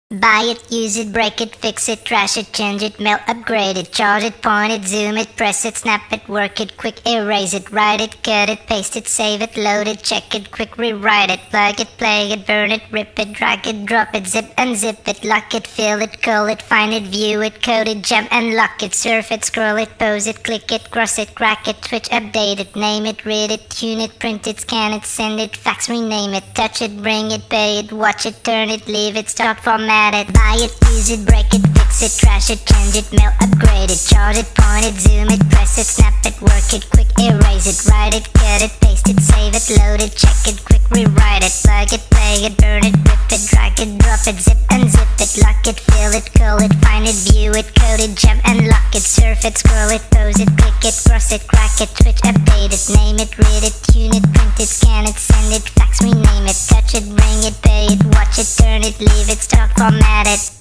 Buy it, use it, break it, fix it, trash it, change it, mail, upgrade it, charge it, point it, zoom it, press it, snap it, work it, quick erase it, write it, cut it, paste it, save it, load it, check it, quick rewrite it, plug it, play it, burn it, rip it, drag it, drop it, zip unzip it, lock it, fill it, call it, find it, view it, code it, jump and lock it, surf it, scroll it, pose it, click it, cross it, crack it, switch, update it, name it, read it, tune it, print it, scan it, send it, fax, rename it, touch it, bring it, pay it, watch it, turn it, leave it, start, format it, buy it, use it, break it, fix it, trash it, change it, mail, upgrade it, charge it, point it, zoom it, press it, snap it, work it, quick erase it, write it, cut it, paste it, save it, load it, check it, quick rewrite it, plug it, play it, burn it, rip it, drag it, drop it, zip unzip it, lock it, fill it, call it, find it, view it, code it, jump and lock it, surf it, scroll it, pose it, click it, cross it, crack it, switch, update it, name it, read it, tune it, print it, scan it, send it, fax, rename it, touch it, bring it, pay it, watch it, turn it, leave it, start, format it.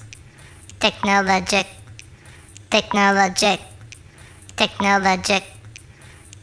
Technologic, technologic, technologic,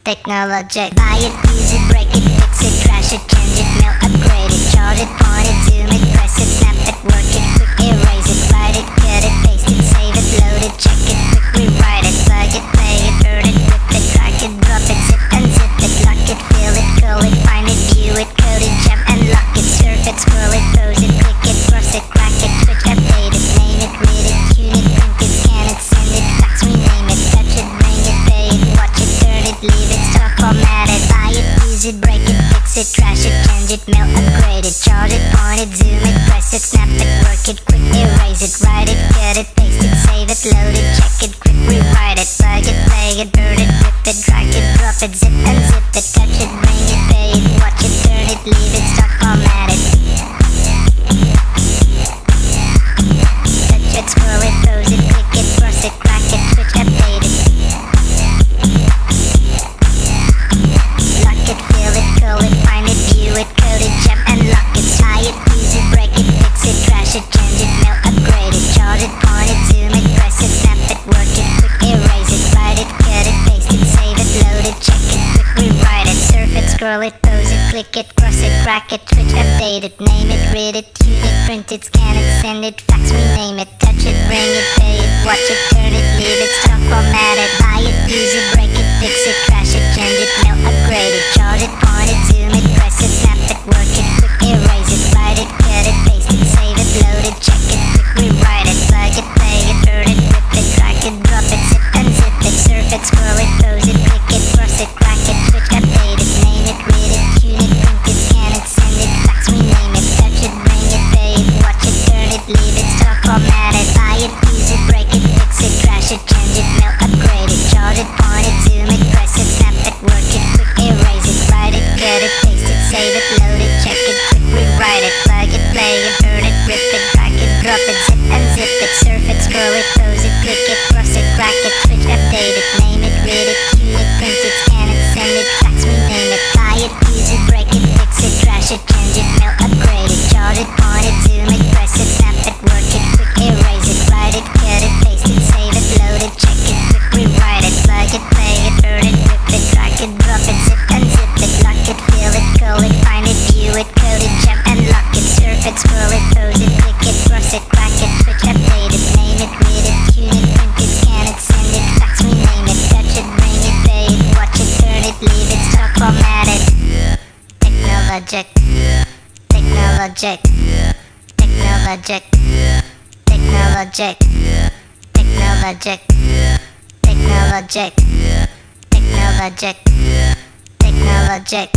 technologic. Buy it, use it, break it, fix it, trash it, change it, mail, upgrade it, charge it, point it, zoom it, press it, snap it, work it, quick erase it, write it, cut it, paste it, save it, load it, check it, quick rewrite it, plug it, play it, burn it, rip it, drag it, drop it, zip unzip it, lock it, fill it, call it, find it, view it, code it, jump and lock it, surf it, scroll it, pose it, click it, cross it, crack it, switch, update it, name it, read it, tune it, print it, scan it, send it, fax, rename it, touch it, bring it, pay it, watch it, turn it, leave it, start, format it, buy it, use it, break it, fix it, trash it, change it, mail, upgrade it, charge it, point it, zoom it, press it, snap it, work it, quick erase it, write it, cut it, paste it, save it, load it, check it, quick rewrite it, plug it, play it, burn it, rip it, drag it, drop it, zip unzip it, touch it, bring it, pay it, watch it, turn it, leave it, start, format it. Touch it, scroll it, pose it, click it, cross it, crack it, switch, update it. Lock it, fill it, call it, find it, view it, code it, jump and lock it. Buy it, use it, break it, fix it, trash it, change it, mail, upgrade it, charge it, point it, zoom it, press it, snap it, work it, quick erase it, write it, cut it, paste it, save it, load it, check it, quick rewrite it, surf it, scroll it, pose it, click it, cross it, crack it, switch, update it, name it, read it, tune it, print it, scan it, send it, fax, rename it, touch it, bring it, pay it, watch it, turn it, leave it, start, format it, buy it, use it, break it, fix it, trash it, change it, mail, upgrade it, charge it, point it, zoom it, press it, snap it, work it, quick erase it, write it, cut it, paste it, save it, load it, check it, quick rewrite it, plug it, play it, burn it, rip it, drag it, drop it, zip unzip it, surf it, scroll it, pose it, click it, cross it, crack it, switch, update it, name it, read it, tune it, print it, scan it, send it, fax, rename it, touch it, bring it, pay it, watch it, turn it, leave it, start, format it, buy it, use it, break it, fix it, trash it, change it, mail, upgrade it, charge it, point it, zoom it, press it, snap it, work it, quick erase it, write it, cut it, paste it, save it, load it, check it, quick rewrite it, plug it, play it, burn it, rip it, drag it, drop it, zip unzip it, surf it, scroll it, pose it, click it, cross it, crack it, switch, update it, name it, read it, tune it, print it, scan it, send it, fax, rename it, buy it, use it, break it, fix it, trash it, change it, mail, upgrade it, charge it, point it, zoom it, press it, snap it, work it, quick erase it, write it, cut it, paste it, save it, load it, check it, quick rewrite it, plug it, play it, burn it, rip it, drag it, drop it, zip unzip it, lock it, fill it, call it, find it, view it, code it, jump and lock it, surf it, scroll it, pose it, click it, cross it, crack it, switch, update it, name it, read it, tune it, print it, scan it, send it, fax, rename it, touch it, bring it, pay it, watch it, turn it, leave it, start, format it. Technologic, technologic, technologic, technologic, technologic, technologic, technologic, technologic.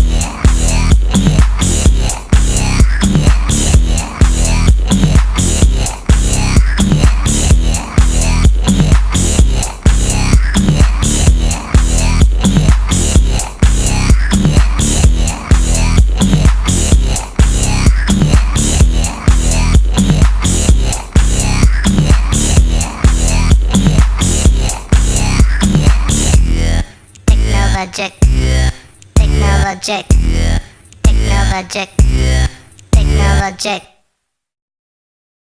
Technologic, technologic, technologic, technologic.